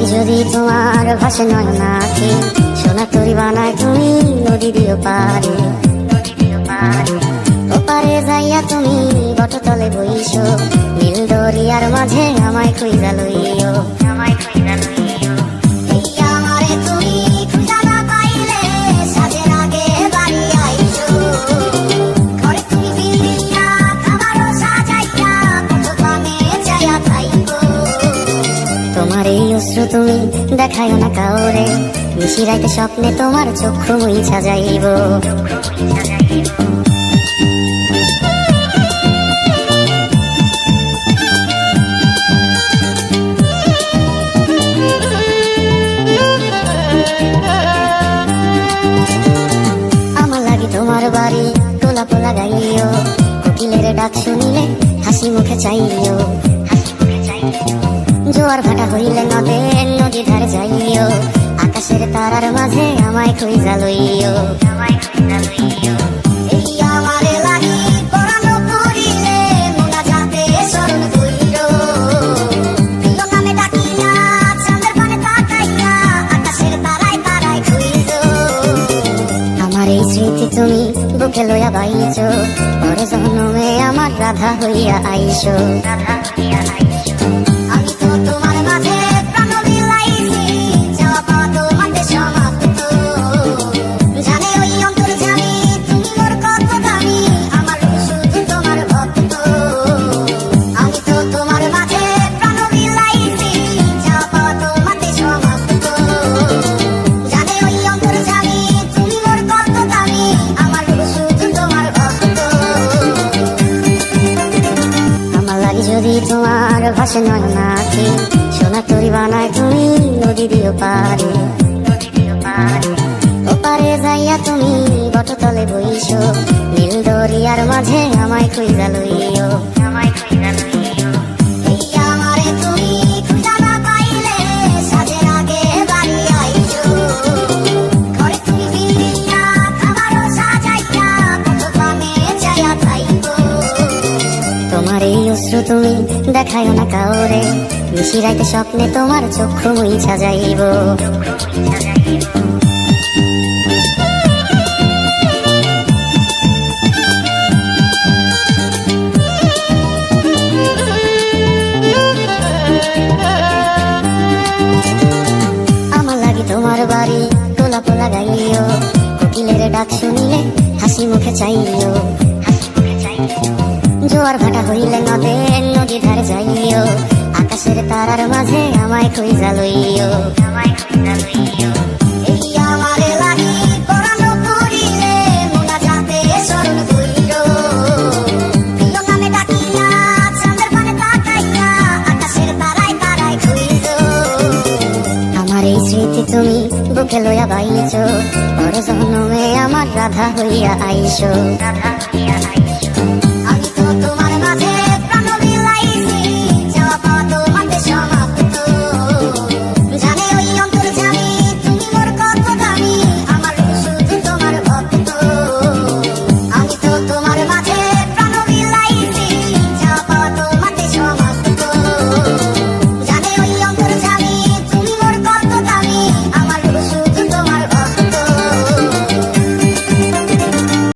লাগি যদি তোমার ভাসে নয়ন আঁখি, সোনা তরি বানায় তুমি নদী দিও পারে। ওপারে যাইয়া তুমি বটতলে বইছো, নীল দরিয়ার মাঝে আমায় খুঁজা লইও। তোমার এই অশ্রু তুমি দেখায় না কাউরে, নিশিরাইতে স্বপ্নে তোমার চক্ষু মুইছা যাইব। আমার লাগি তোমার বাড়ি গোলাপ লাগাইও, কোকিলের ডাক শুনিলে হাসি মুখে চাইও। জোয়ার ভাটা হইলে নদী ধারে যাইও, আকাশের তারার মাঝে আমায় খুঁজা লইও। আমার এই স্মৃতি তুমি বুকে লইয়া বাইছো, পরে জন্মে আমার রাধা হইয়া আইসো। যদি তোমার ভাসে নয়ন আঁখি, সোনা তরি বানায় তুমি নদী দিও পারে। ওপারে যাইয়া তুমি বটতলে বইছো, নীল দরিয়ার মাঝে আমায় খুঁজা লইও। তোমার এই অশ্রু তুমি দেখায় না কাউরে, নিশিরাইতে স্বপ্নে তোমার চক্ষু মুইছা যাইব। আমার লাগি তোমার বাড়ি গোলাপ লাগাইও, কোকিলের ডাক শুনিলে হাসি মুখে চাইও। জোয়ার ভাটা হইলে নদী ধারে যাইও, আকাশের তারার মাঝে আমায় খুঁজা লইও। আমার এই স্মৃতি তুমি বুকে লইয়া বাইছো, পরে জন্মে আমার রাধা হইয়া আইসো।